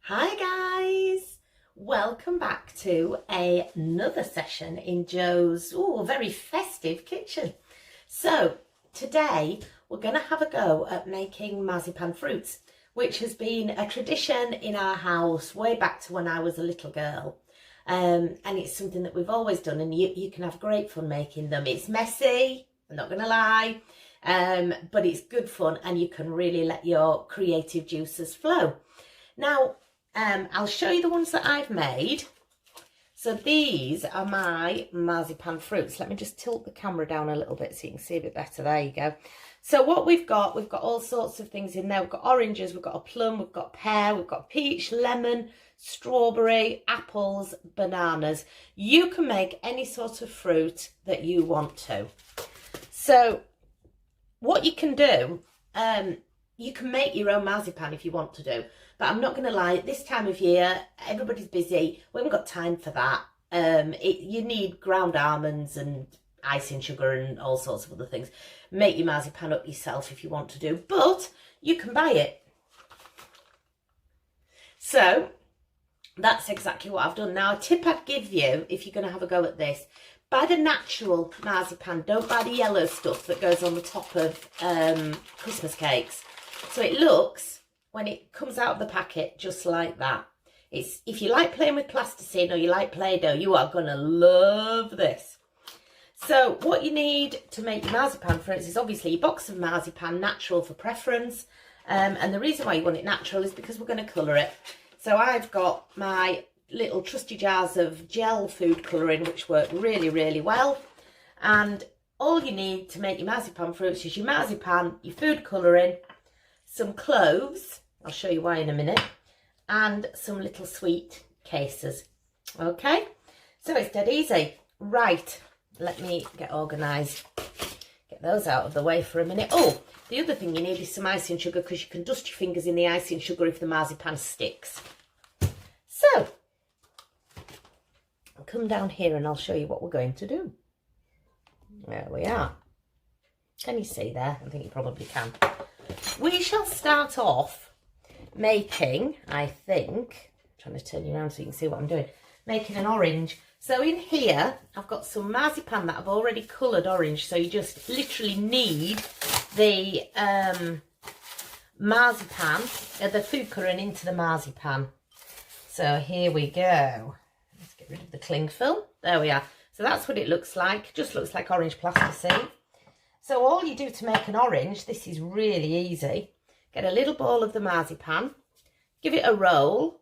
Hi guys, welcome back to another session in Joe's very festive kitchen. So today we're going to have a go at making Marzipan Fruits, which has been a tradition in our house way back to when I was a little girl. And it's something that we've always done, and you can have great fun making them. It's messy, I'm not going to lie, but it's good fun and you can really let your creative juices flow. Now, I'll show you the ones that I've made. So these are my Marzipan Fruits. Let me just tilt the camera down a little bit so you can see a bit better. There you go. So what we've got all sorts of things in there. We've got oranges, we've got a plum, we've got pear, we've got peach, lemon, strawberry, apples, bananas. You can make any sort of fruit that you want to. So what you can do, you can make your own marzipan if you want to do. But I'm not going to lie, this time of year, everybody's busy. We haven't got time for that. You need ground almonds and icing sugar and all sorts of other things. Make your marzipan up yourself if you want to do, but you can buy it. So that's exactly what I've done. Now, a tip I'd give you if you're going to have a go at this, buy the natural marzipan. Don't buy the yellow stuff that goes on the top of Christmas cakes. So it looks, when it comes out of the packet, just like that. If you like playing with plasticine or you like Play-Doh, you are going to love this. So what you need to make your marzipan fruits is obviously your box of marzipan, natural for preference. And the reason why you want it natural is because we're going to colour it. So I've got my little trusty jars of gel food colouring, which work really, really well. And all you need to make your marzipan fruits is your marzipan, your food colouring, some cloves, I'll show you why in a minute, and some little sweet cases. Okay, so it's dead easy. Right, let me get organised. Get those out of the way for a minute. Oh, the other thing you need is some icing sugar, because you can dust your fingers in the icing sugar if the marzipan sticks. So, I'll come down here and I'll show you what we're going to do. There we are. Can you see there? I think you probably can. We shall start off making, I think, I'm trying to turn you around so you can see what I'm doing, making an orange. So in here, I've got some marzipan that I've already coloured orange. So you just literally need the marzipan, the food colouring into the marzipan. So here we go. Let's get rid of the cling film. There we are. So that's what it looks like. Just looks like orange plasticine. So all you do to make an orange, this is really easy. Get a little ball of the marzipan, give it a roll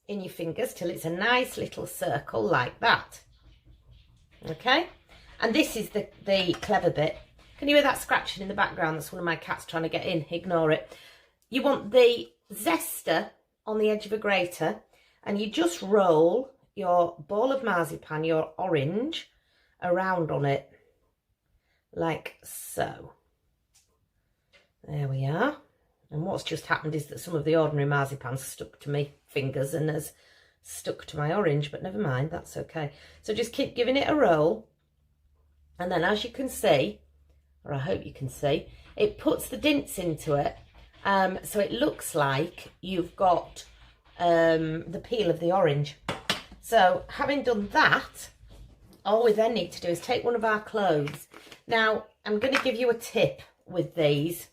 in your fingers till it's a nice little circle like that. Okay? And this is the clever bit. Can you hear that scratching in the background? That's one of my cats trying to get in. Ignore it. You want the zester on the edge of a grater, and you just roll your ball of marzipan, your orange, around on it. Like so. There we are. And what's just happened is that some of the ordinary marzipan stuck to my fingers and has stuck to my orange, but never mind, that's okay. So just keep giving it a roll, and then as you can see, or I hope you can see, it puts the dints into it, so it looks like you've got the peel of the orange. So having done that, all we then need to do is take one of our cloves. Now, I'm going to give you a tip with these.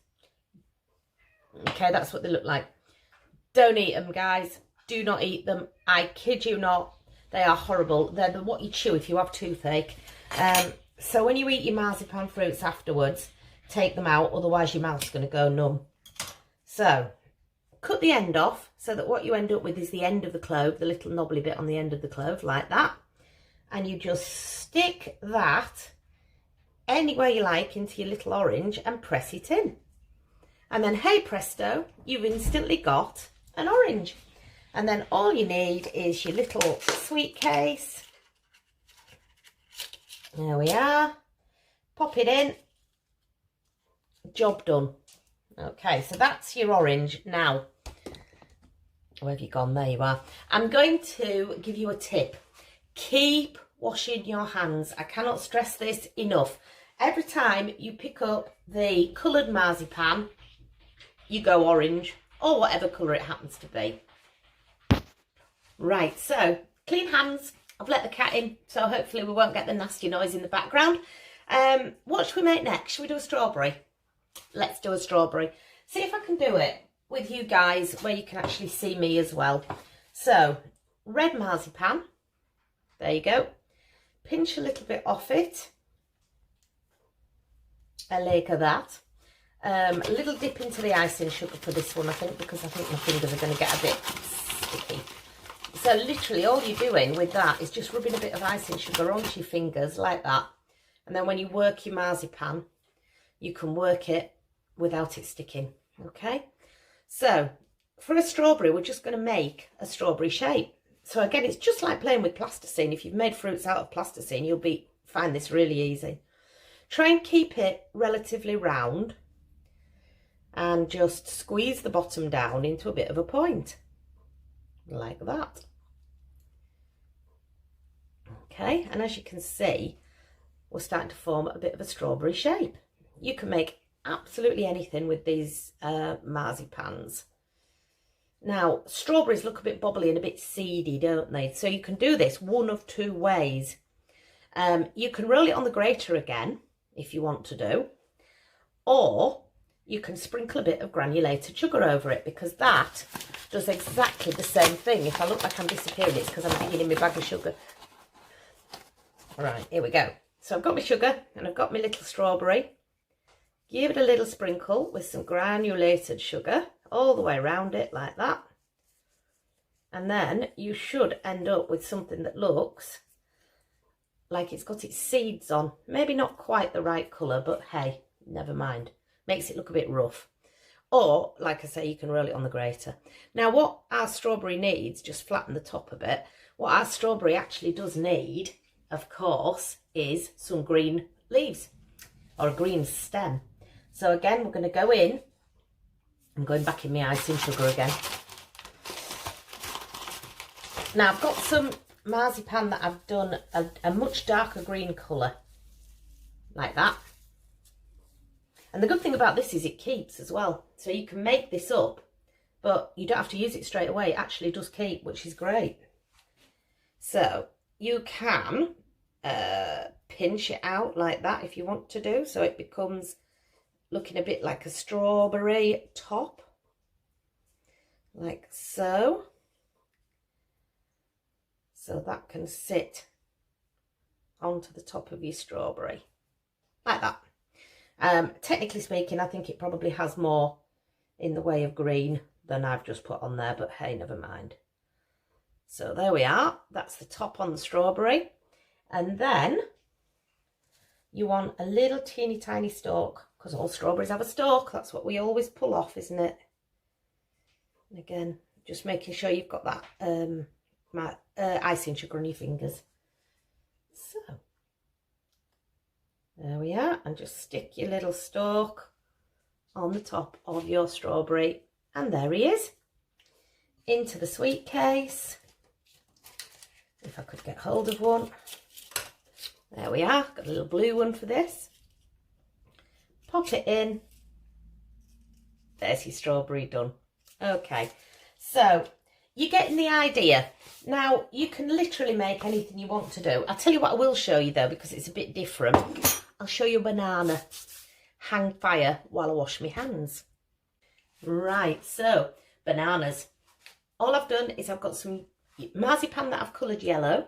Okay, that's what they look like. Don't eat them, guys. Do not eat them. I kid you not. They are horrible. They're what you chew if you have toothache. So when you eat your marzipan fruits afterwards, take them out, otherwise your mouth's going to go numb. So, cut the end off so that what you end up with is the end of the clove, the little knobbly bit on the end of the clove, like that. And you just stick that anywhere you like into your little orange and press it in. And then, hey presto, you've instantly got an orange. And then all you need is your little sweet case. There we are. Pop it in. Job done. Okay, so that's your orange. Now, where have you gone? There you are. I'm going to give you a tip. Keep washing your hands. I cannot stress this enough. Every time you pick up the coloured marzipan, you go orange, or whatever colour it happens to be. Right, so clean hands. I've let the cat in, so hopefully we won't get the nasty noise in the background. What should we make next? Should we do a strawberry? Let's do a strawberry. See if I can do it with you guys where you can actually see me as well. So, red marzipan. There you go. Pinch a little bit off it. A leg of that. A little dip into the icing sugar for this one, I think, because I think my fingers are going to get a bit sticky. So literally all you're doing with that is just rubbing a bit of icing sugar onto your fingers like that. And then when you work your marzipan, you can work it without it sticking, okay? So for a strawberry, we're just going to make a strawberry shape. So again, it's just like playing with plasticine. If you've made fruits out of plasticine, you'll find this really easy. Try and keep it relatively round and just squeeze the bottom down into a bit of a point, like that. Okay, and as you can see, we're starting to form a bit of a strawberry shape. You can make absolutely anything with these marzipans. Now, strawberries look a bit bobbly and a bit seedy, don't they? So you can do this one of two ways. You can roll it on the grater again, if you want to do, or you can sprinkle a bit of granulated sugar over it, because that does exactly the same thing. If I look like I'm disappearing, it's because I'm digging in my bag of sugar. All right, here we go. So I've got my sugar and I've got my little strawberry. Give it a little sprinkle with some granulated sugar all the way around it like that. And then you should end up with something that looks like it's got its seeds on. Maybe not quite the right colour, but hey, never mind. Makes it look a bit rough. Or, like I say, you can roll it on the grater. Now, what our strawberry needs, just flatten the top a bit, what our strawberry actually does need, of course, is some green leaves or a green stem. So again, we're going to go in. I'm going back in my icing sugar again. Now, I've got some marzipan that I've done a much darker green colour, like that. And the good thing about this is it keeps as well. So you can make this up, but you don't have to use it straight away. It actually does keep, which is great. So you can pinch it out like that if you want to do, so it becomes looking a bit like a strawberry top, like so. So that can sit onto the top of your strawberry, like that. Technically speaking, I think it probably has more in the way of green than I've just put on there, but hey, never mind. So there we are. That's the top on the strawberry. And then you want a little teeny tiny stalk, because all strawberries have a stalk. That's what we always pull off, isn't it? And again, just making sure you've got that icing sugar on your fingers. So there we are, and just stick your little stalk on the top of your strawberry, and there he is. Into the sweet case, if I could get hold of one. There we are, got a little blue one for this. Pop it in. There's your strawberry done. Okay, so you're getting the idea. Now, you can literally make anything you want to do. I'll tell you what I will show you though, because it's a bit different. I'll show you a banana. Hang fire while I wash my hands. Right, so bananas. All I've done is I've got some marzipan that I've coloured yellow.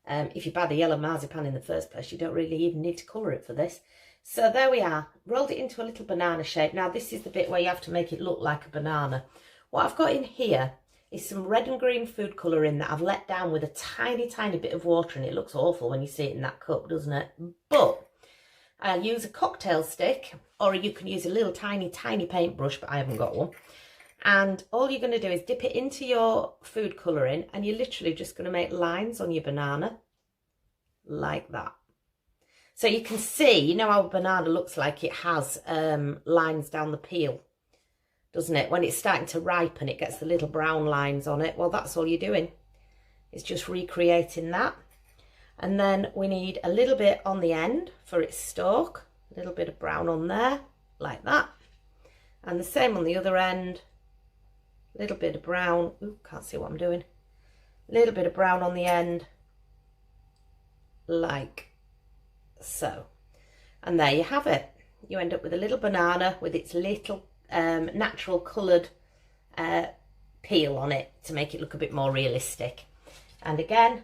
If you buy the yellow marzipan in the first place, you don't really even need to colour it for this. So there we are. Rolled it into a little banana shape. Now this is the bit where you have to make it look like a banana. What I've got in here is some red and green food colouring that I've let down with a tiny, tiny bit of water, and it looks awful when you see it in that cup, doesn't it? But I'll use a cocktail stick, or you can use a little tiny, tiny paintbrush, but I haven't got one. And all you're going to do is dip it into your food colouring, and you're literally just going to make lines on your banana, like that. So you can see, you know how a banana looks like it has lines down the peel, doesn't it? When it's starting to ripen, it gets the little brown lines on it. Well, that's all you're doing. It's just recreating that. And then we need a little bit on the end for its stalk. A little bit of brown on there, like that. And the same on the other end. A little bit of brown. Ooh, can't see what I'm doing. a little bit of brown on the end, like so. And there you have it. You end up with a little banana with its little natural coloured peel on it to make it look a bit more realistic. And again,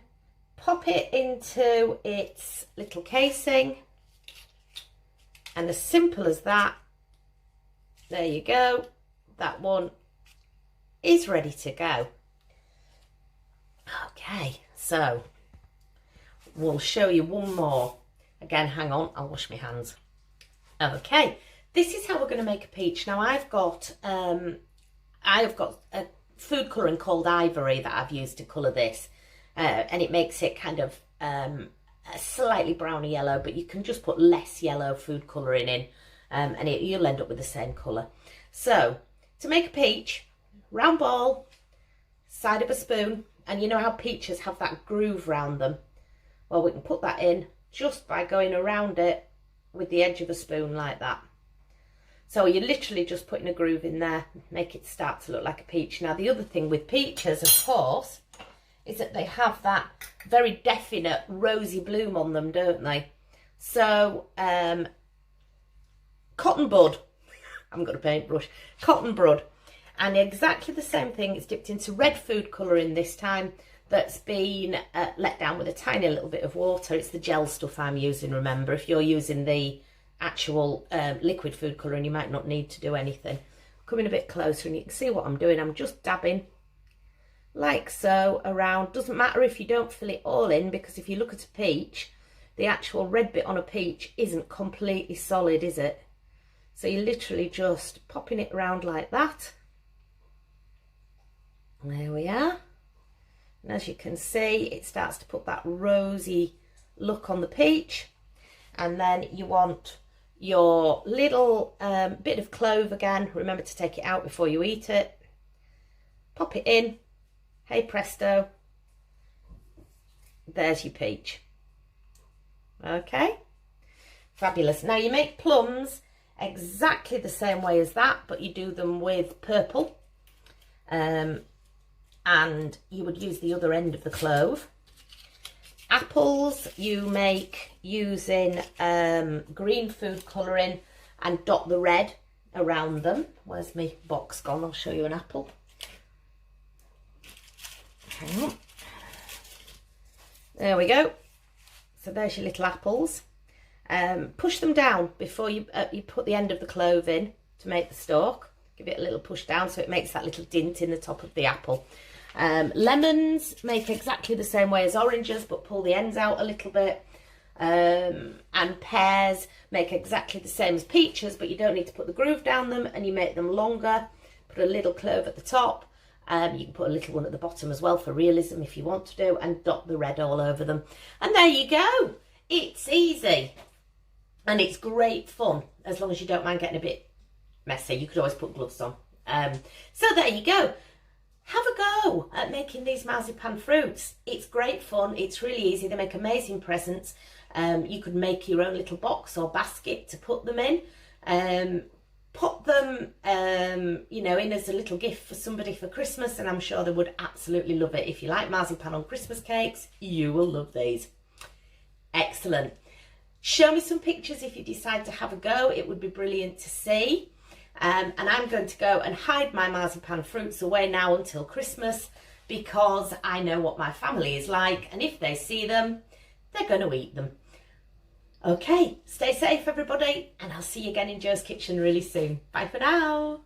pop it into its little casing, and as simple as that, there you go. That one is ready to go. Okay, so we'll show you one more. Again, hang on, I'll wash my hands. Okay, this is how we're going to make a peach. Now I've got a food colouring called Ivory that I've used to colour this, and it makes it kind of a slightly browny yellow, but you can just put less yellow food colouring in, and you'll end up with the same colour. So to make a peach, round ball, side of a spoon, and you know how peaches have that groove round them? Well, we can put that in just by going around it with the edge of a spoon like that. So you're literally just putting a groove in there, make it start to look like a peach. Now the other thing with peaches, of course, is that they have that very definite rosy bloom on them, don't they? So cotton bud, I haven't got a paintbrush, cotton bud, and exactly the same thing. It's dipped into red food colouring this time, that's been let down with a tiny little bit of water. It's the gel stuff I'm using, remember. If you're using the actual liquid food colouring, you might not need to do anything. Come in a bit closer and you can see what I'm doing. I'm just dabbing like so around. Doesn't matter if you don't fill it all in, because if you look at a peach, the actual red bit on a peach isn't completely solid, is it? So you're literally just popping it around like that. There we are. And as you can see, it starts to put that rosy look on the peach. And then you want your little bit of clove again. Remember to take it out before you eat it. Pop it in. Hey presto. There's your peach. Okay. Fabulous. Now you make plums exactly the same way as that, but you do them with purple. And you would use the other end of the clove. Apples you make using green food colouring and dot the red around them. Where's my box gone? I'll show you an apple. Hang on. There we go. So there's your little apples. Push them down before you put the end of the clove in to make the stalk. Give it a little push down so it makes that little dint in the top of the apple. Lemons make exactly the same way as oranges, but pull the ends out a little bit. And pears make exactly the same as peaches, but you don't need to put the groove down them, and you make them longer. Put a little clove at the top. You can put a little one at the bottom as well for realism if you want to do, and dot the red all over them. And there you go. It's easy. And it's great fun, as long as you don't mind getting a bit messy. You could always put gloves on. So there you go. Have a go at making these marzipan fruits. It's great fun. It's really easy. They make amazing presents. You could make your own little box or basket to put them in. Put them, you know, in as a little gift for somebody for Christmas, and I'm sure they would absolutely love it. If you like marzipan on Christmas cakes, you will love these. Excellent. Show me some pictures if you decide to have a go. It would be brilliant to see. And I'm going to go and hide my marzipan fruits away now until Christmas, because I know what my family is like, and if they see them, they're going to eat them. Okay, stay safe everybody, and I'll see you again in Jo's Kitchen really soon. Bye for now.